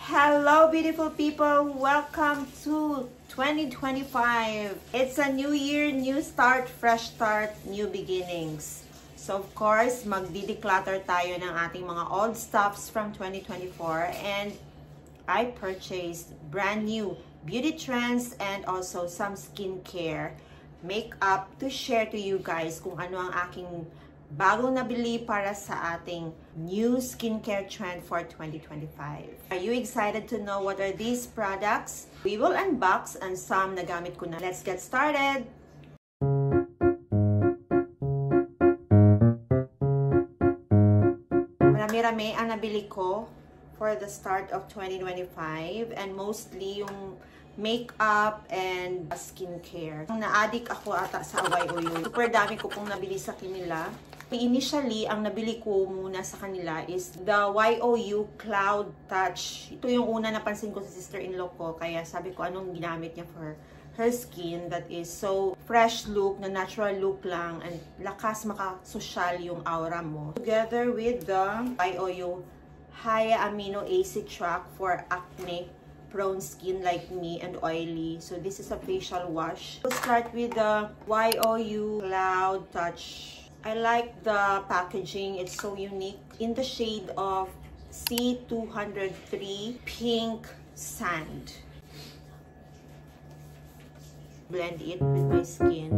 Hello beautiful people, welcome to 2025. It's a new year, new start, fresh start, new beginnings. So of course, magdi-declutter tayo ng ating mga old stuffs from 2024 and I purchased brand new beauty trends and also some skincare, makeup to share to you guys kung ano ang aking bagong nabili para sa ating new skincare trend for 2025. Are you excited to know what are these products? We will unbox and some nagamit ko na. Let's get started! Marami-rami ang nabili ko for the start of 2025 and mostly yung makeup and skincare. Na-addict ako ata sa YOU. Super dami ko pong nabili sa kanila. Initially, ang nabili ko muna sa kanila is the YOU Cloud Touch. Ito yung una napansin ko sa sister-in-law ko. Kaya sabi ko anong ginamit niya for her skin that is so fresh look, na natural look lang, and lakas makasosyal yung aura mo. Together with the YOU Hya Amino Acid Track for acne prone skin like me and oily. So this is a facial wash. We'll start with the YOU Cloud Touch. I like the packaging. It's so unique. In the shade of C203 Pink Sand. Blend it with my skin.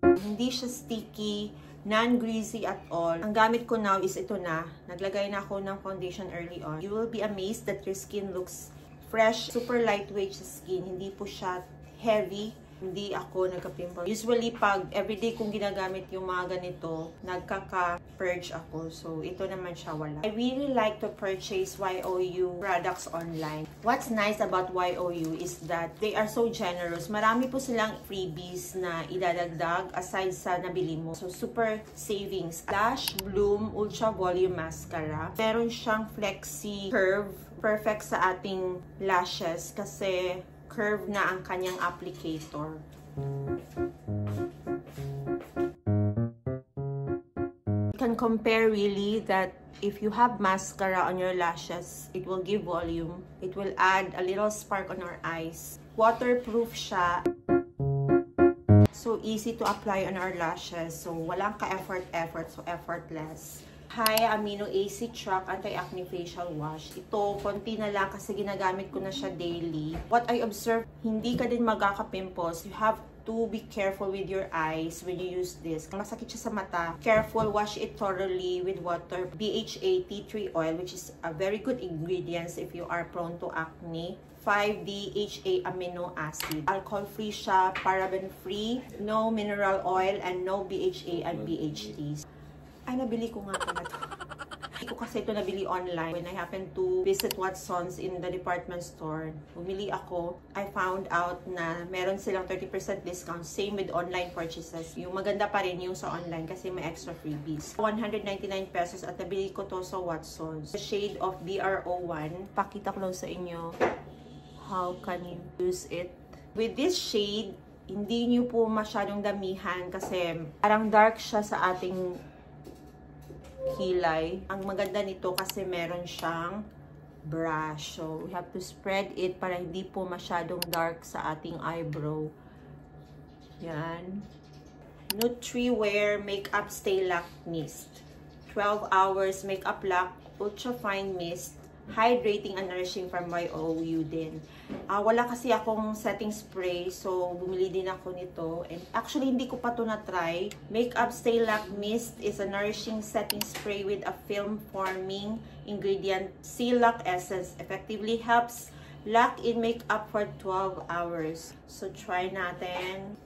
Hindi siya sticky, non-greasy at all. Ang gamit ko now is ito na. Naglagay na ako ng foundation early on. You will be amazed that your skin looks fresh, super lightweight sa skin. Hindi po siya heavy. Hindi ako nagka-pimple. Usually, pag everyday kong ginagamit yung mga ganito, nagkaka-purge ako. So, ito naman siya wala. I really like to purchase YOU products online. What's nice about YOU is that they are so generous. Marami po silang freebies na idadagdag aside sa nabili mo. So, super savings. Lash Bloom Ultra Volume Mascara. Meron siyang flexi curve. Perfect sa ating lashes kasi curve na ang kanyang applicator. You can compare really that if you have mascara on your lashes, it will give volume. It will add a little spark on our eyes. Waterproof siya. So easy to apply on our lashes. So walang ka-effort, so effortless. Hya Amino Acid Track Anti-Acne Facial Wash. Ito, konti na lang kasi ginagamit ko na siya daily. What I observed, hindi ka din magkaka-pimples. You have to be careful with your eyes when you use this. Kung masakit siya sa mata, careful, wash it thoroughly with water. BHA tea tree oil, which is a very good ingredients if you are prone to acne. 5-DHA amino acid. Alcohol-free siya, paraben-free, no mineral oil, and no BHA and BHTs. Ay, nabili ko nga pala ito. Hindi ko kasi ito nabili online. When I happened to visit Watson's in the department store, bumili ako. I found out na meron silang 30% discount. Same with online purchases. Yung maganda pa rin yung sa online kasi may extra freebies. 199 pesos at nabili ko to sa Watson's. The shade of BRO1. Pakita ko lang sa inyo how can you use it. With this shade, hindi nyo po masyadong damihan kasi parang dark siya sa ating kilay. Ang maganda nito kasi meron siyang brush. So, we have to spread it para hindi po masyadong dark sa ating eyebrow. Yan. Nutriwear Makeup Stay Lock Mist. 12 hours makeup lock, ultra fine mist, hydrating and nourishing from YOU din. Wala kasi akong setting spray, so bumili din ako nito. And actually, hindi ko pa ito na-try. Makeup Stay Lock Mist is a nourishing setting spray with a film-forming ingredient, Silac Essence. Effectively helps lock in makeup for 12 hours. So, try natin.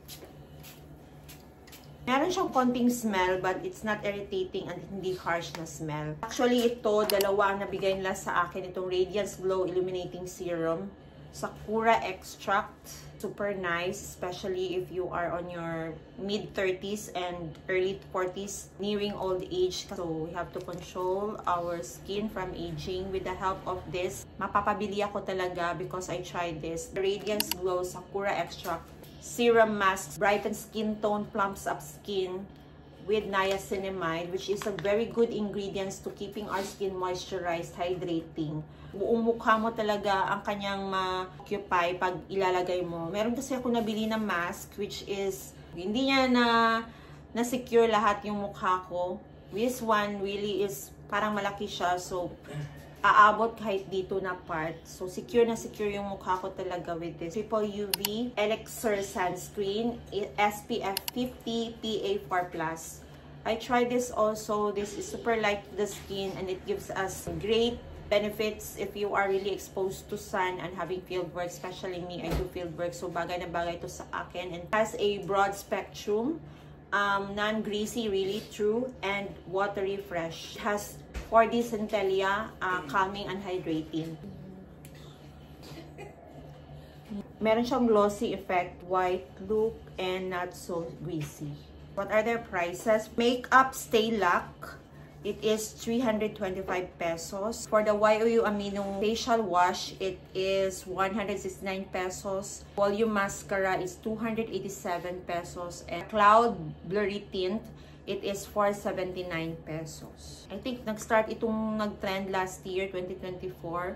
Meron siyang konting smell, but it's not irritating and hindi harsh na smell. Actually, ito, dalawa ang nabigay nila sa akin. Itong Radiance Glow Illuminating Serum. Sakura Extract. Super nice, especially if you are on your mid-30s and early 40s, nearing old age. So, we have to control our skin from aging with the help of this. Mapapabili ako talaga because I tried this. Radiance Glow Sakura Extract Serum Mask. Brightens skin tone, plumps up skin. with niacinamide, which is a very good ingredients to keeping our skin moisturized, hydrating. Buong mukha mo talaga ang kanyang ma-occupy pag ilalagay mo. Meron kasi ako nabili na mask, which is, hindi niya na-secure lahat yung mukha ko. This one really is, parang malaki siya, so aabot kahit dito na part. So, secure na secure yung mukha ko talaga with this. Triple UV Elixir Sunscreen, SPF 50, PA4+. I tried this also. This is super light to the skin and it gives us great benefits if you are really exposed to sun and having field work. Especially me, I do field work. So, bagay na bagay to sa akin. And has a broad spectrum, non-greasy, really true, and watery fresh. It has 4D Centellia, calming and hydrating. Meron siyang glossy effect, white look, and not so greasy. What are their prices? Makeup Stay Luck. It is 325 pesos. For the YOU Amino Facial Wash, it is 169 pesos. Volume Mascara is 287 pesos. And Cloud Blurry Tint, it is 479 pesos. I think nag-start itong nag-trend last year, 2024.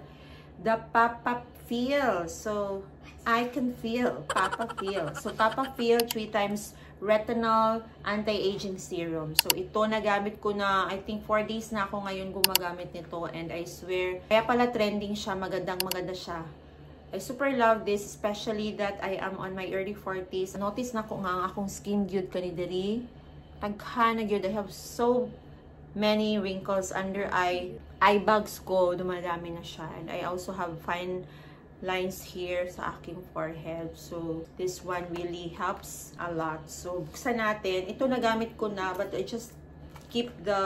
The Papa Feel. So, I can feel. Papa Feel. So, Papa Feel 3 times retinol anti-aging serum. So, ito nagamit ko na, I think 4 days na ako ngayon gumagamit nito. And I swear, kaya pala trending siya. Maganda siya. I super love this, especially that I am on my early 40s. Notice na ko nga akong skin gyud kanidiri. Tagha na gyud. I have so many wrinkles under eye bags ko. Dumadami na siya. And I also have fine lines here sa aking forehead. So, this one really helps a lot. So, buksan natin. Ito nagamit ko na, but I just keep the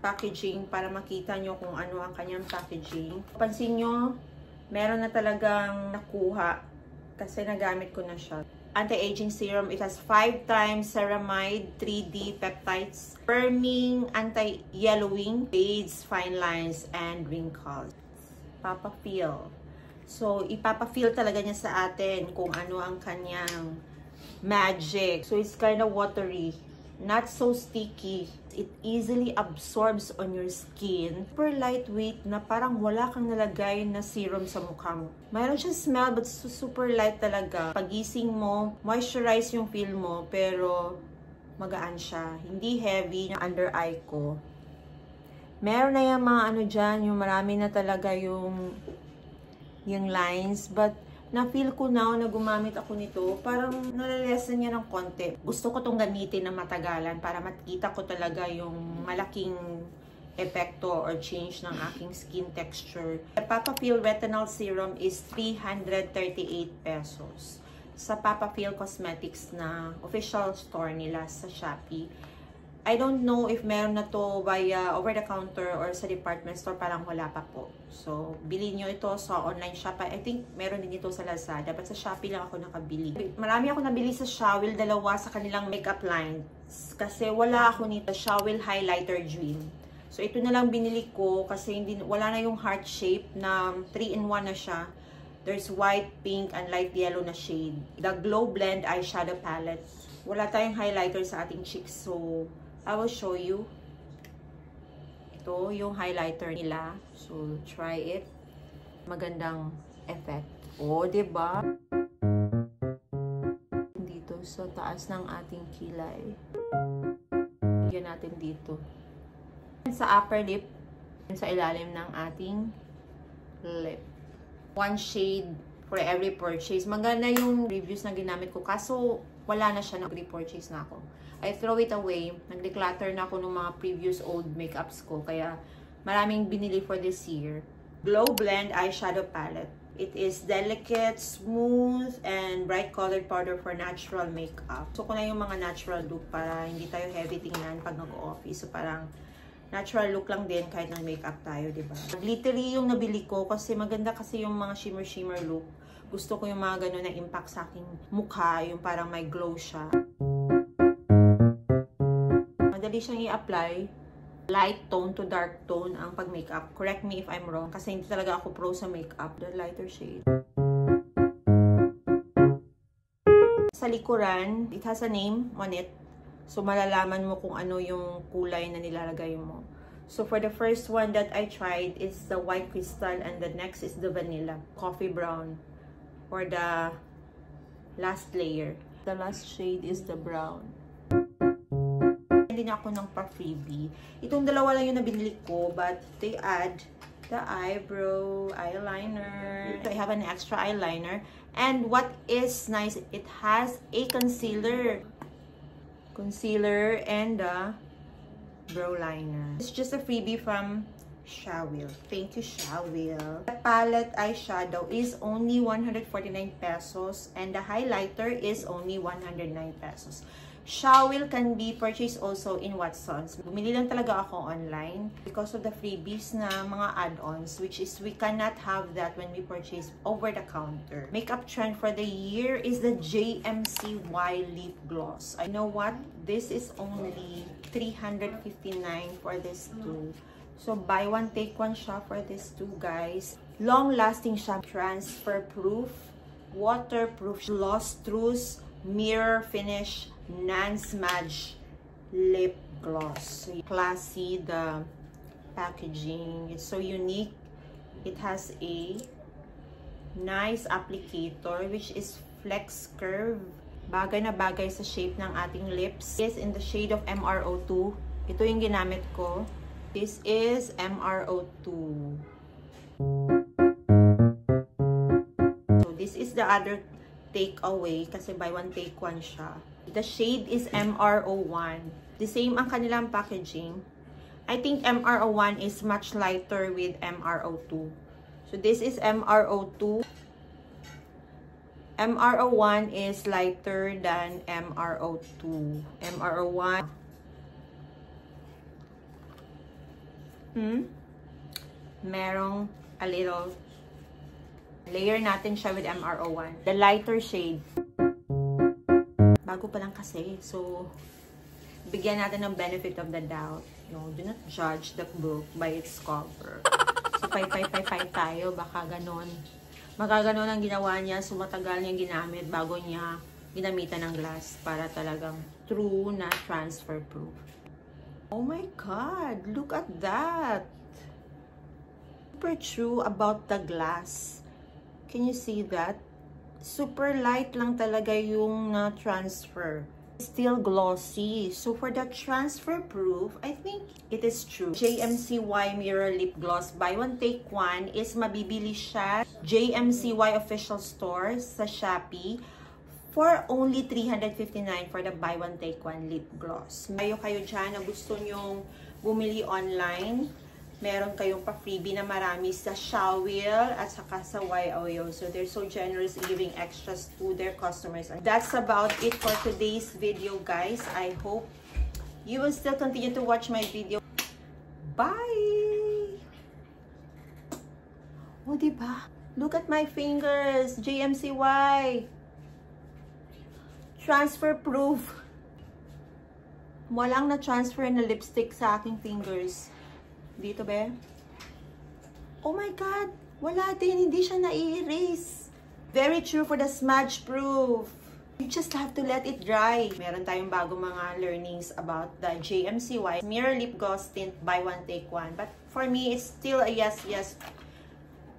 packaging para makita nyo kung ano ang kanyang packaging. Pansin nyo, meron na talagang nakuha kasi nagamit ko na siya. Anti-aging serum. It has 5 times ceramide, 3D peptides, firming, anti-yellowing, fades, fine lines, and wrinkles. Papa Feel. So, ipapa-feel talaga niya sa atin kung ano ang kanyang magic. So, it's kind of watery. Not so sticky. It easily absorbs on your skin. Super lightweight na parang wala kang nalagay na serum sa mukha mo. Mayroon siyang smell but super light talaga. Pagising mo, moisturize yung feel mo pero magaan siya. Hindi heavy yung under eye ko. Meron na yung mga ano dyan, yung marami na talaga yung lines, but na-feel ko now na gumamit ako nito, parang nalalesen niya ng konti. Gusto ko tong gamitin na matagalan para makita ko talaga yung malaking epekto or change ng aking skin texture. The Papa Feel Retinol Serum is 338 pesos. Sa Papa Feel Cosmetics na official store nila sa Shopee. I don't know if meron na to via over-the-counter or sa department store, parang wala pa po. So, bilhin nyo ito sa online shop. I think meron din ito sa Lazada. Dapat sa Shopee lang ako nakabili. Marami ako nabili sa Shawil, dalawa sa kanilang makeup line. Kasi wala ako nito, Shawil Highlighter Dream. So, ito na lang binili ko kasi wala na yung heart shape na 3-in-1 na siya. There's white, pink, and light yellow na shade. The Glow Blend Eyeshadow Palette. Wala tayong highlighter sa ating cheeks, so I will show you. Ito yung highlighter nila. So, try it. Magandang effect. Oh, diba? Dito sa taas ng ating kilay. Bigyan natin dito. Sa upper lip, sa ilalim ng ating lip. 1 shade for every purchase. Maganda yung reviews na ginamit ko. Kaso, wala na siya. Nag-repurchase na ako. I throw it away. Nag-declutter na ako ng mga previous old makeups ko. Kaya, maraming binili for this year. Glow Blend Eyeshadow Palette. It is delicate, smooth, and bright colored powder for natural makeup. So, ko na yung mga natural look para hindi tayo heavy tingnan pag nag-office. So, parang natural look lang din kahit nag-makeup tayo, diba? Glittery yung nabili ko kasi maganda kasi yung mga shimmer-shimmer look. Gusto ko yung mga ganun na impact sa aking mukha, yung parang may glow siya. Madali siyang i-apply. Light tone to dark tone ang pag-makeup. Correct me if I'm wrong kasi hindi talaga ako pro sa makeup. The lighter shade. Sa likuran, it has a name on it. So, malalaman mo kung ano yung kulay na nilalagay mo. So, for the first one that I tried is the white crystal and the next is the vanilla. Coffee brown for the last layer. The last shade is the brown. Hindi na ako ng pa-freebie. Itong dalawa lang yung nabinili ko, but they add the eyebrow eyeliner. So, I have an extra eyeliner. And what is nice, it has a concealer. Concealer and the brow liner. It's just a freebie from Shawil. Thank you, Shawil. The palette eyeshadow is only 149 pesos and the highlighter is only 109 pesos. Shawil can be purchased also in Watsons. Bumili lang talaga ako online because of the freebies na mga add-ons, which is we cannot have that when we purchase over the counter. Makeup trend for the year is the JMCY lip gloss. I know what? This is only 359 for this two. So buy one take one siya for this two, guys. Long lasting siya, transfer proof, waterproof, lustrous, mirror finish, non-smudge lip gloss. So, classy, the packaging is so unique. It has a nice applicator which is flex curve. Bagay na bagay sa shape ng ating lips. Is in the shade of MR02. Ito yung ginamit ko. This is MR02. So this is the other takeaway kasi buy one take one siya. The shade is MR01. The same ang kanilang packaging. I think MR01 is much lighter with MR02. So this is MR02. MR01 is lighter than MR02. MR01. Merong a little layer natin siya with MR01. The lighter shade. Bago pa lang kasi. So, bigyan natin ng benefit of the doubt. No, do not judge the book by its cover. So, pay tayo. Baka ganon. Magaganon ang ginawa niya. So, matagal niyang ginamit bago niya ginamitan ng glass para talagang true na transfer proof. Oh my God! Look at that! Super true about the glass. Can you see that? Super light lang talaga yung transfer. Still glossy. So for the transfer proof, I think it is true. JMCY Mirror Lip Gloss. Buy one take one is mabibili siya. JMCY official store sa Shopee for only 359 for the buy one take one lip gloss. Kayo dyan na gusto nyong bumili online. Meron kayong pa-freebie na marami sa Shawil at saka sa YOYO. So, they're so generous in giving extras to their customers. And that's about it for today's video, guys. I hope you will still continue to watch my video. Bye! Oh, diba? Look at my fingers. JMCY. Transfer proof. Walang na-transfer na lipstick sa aking fingers. Dito ba? Oh my God! Wala din. Hindi siya na-erase. Very true for the smudge proof. You just have to let it dry. Meron tayong bago mga learnings about the JMCY Mirror Lip Gloss Tint buy one take one. But for me, it's still a yes.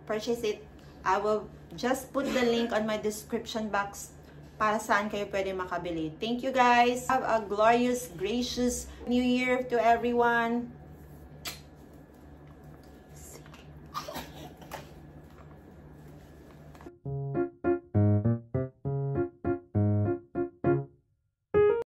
Purchase it. I will just put the link on my description box para saan kayo pwede makabili. Thank you, guys. Have a glorious, gracious New Year to everyone.